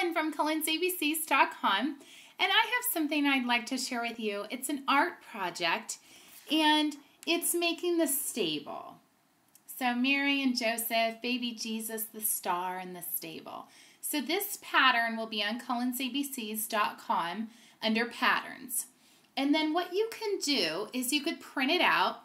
Helen from CullensABCs.com, and I have something I'd like to share with you. It's an art project, and it's making the stable. So Mary and Joseph, baby Jesus, the star, and the stable. So this pattern will be on CullensABCs.com under patterns. And then what you can do is you could print it out,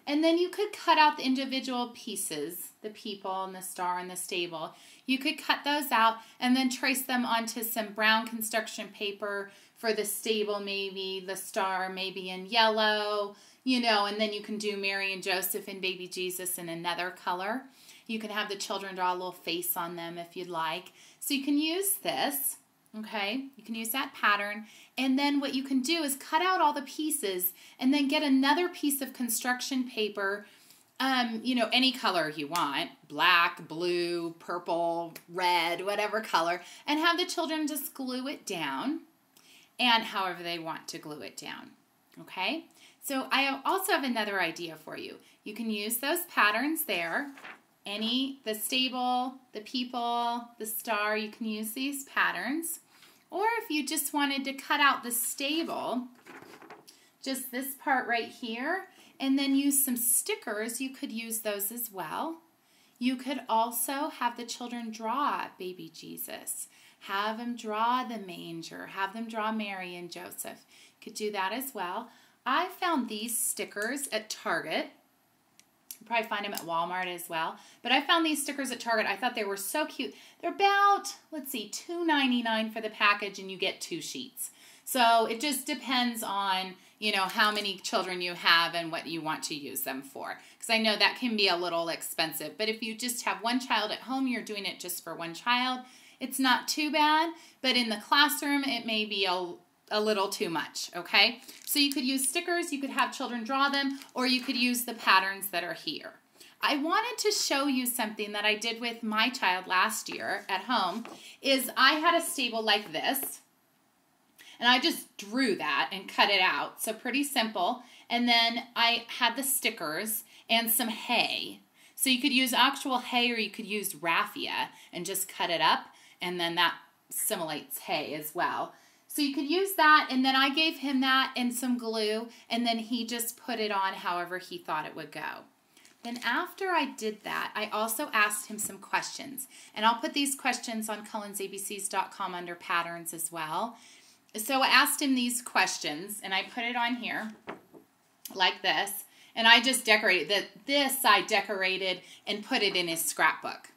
and then you could cut out the individual pieces, the people and the star and the stable. You could cut those out and then trace them onto some brown construction paper for the stable, maybe the star maybe in yellow, you know, and then you can do Mary and Joseph and baby Jesus in another color. You can have the children draw a little face on them if you'd like. So you can use this. Okay, you can use that pattern, and then what you can do is cut out all the pieces and then get another piece of construction paper, you know, any color you want, black, blue, purple, red, whatever color, and have the children just glue it down, and however they want to glue it down. Okay, so I also have another idea for you. You can use those patterns there. The stable, the people, the star, you can use these patterns. Or if you just wanted to cut out the stable, just this part right here, and then use some stickers, you could use those as well. You could also have the children draw baby Jesus. Have them draw the manger. Have them draw Mary and Joseph. You could do that as well. I found these stickers at Target. You probably find them at Walmart as well. But I found these stickers at Target. I thought they were so cute. They're about, let's see, $2.99 for the package, and you get 2 sheets. So it just depends on, you know, how many children you have and what you want to use them for. Because I know that can be a little expensive. But if you just have one child at home, you're doing it just for one child, it's not too bad. But in the classroom, it may be a little too much, okay? So you could use stickers, you could have children draw them, or you could use the patterns that are here. I wanted to show you something that I did with my child last year at home, is I had a stable like this, and I just drew that and cut it out, so pretty simple. And then I had the stickers and some hay. So you could use actual hay, or you could use raffia and just cut it up, and then that simulates hay as well. So you could use that, and then I gave him that and some glue, and then he just put it on however he thought it would go. Then after I did that, I also asked him some questions, and I'll put these questions on CullensABCs.com under patterns as well. So I asked him these questions, and I put it on here like this, and I just decorated this. I decorated and put it in his scrapbook.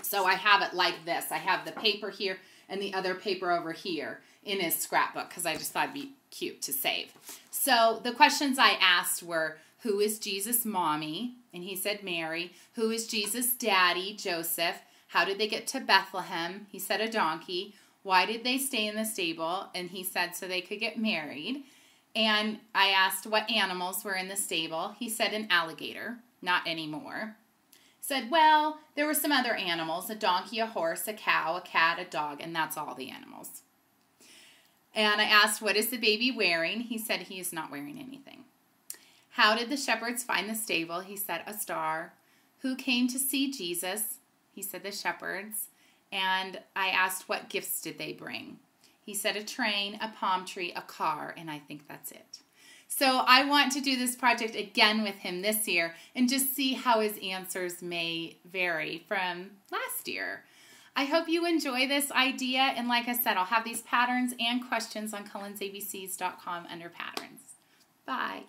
So I have it like this. I have the paper here and the other paper over here in his scrapbook because I just thought it'd be cute to save. So the questions I asked were, who is Jesus' mommy? And he said Mary. Who is Jesus' daddy? Joseph. How did they get to Bethlehem? He said a donkey. Why did they stay in the stable? And he said so they could get married. And I asked what animals were in the stable. He said an alligator. Not anymore. Said, well, there were some other animals, a donkey, a horse, a cow, a cat, a dog, and that's all the animals. And I asked, what is the baby wearing? He said he is not wearing anything. How did the shepherds find the stable? He said a star. Who came to see Jesus? He said the shepherds. And I asked, what gifts did they bring? He said a train, a palm tree, a car, and I think that's it. So I want to do this project again with him this year and just see how his answers may vary from last year. I hope you enjoy this idea, and like I said, I'll have these patterns and questions on CullensABCs.com under patterns. Bye.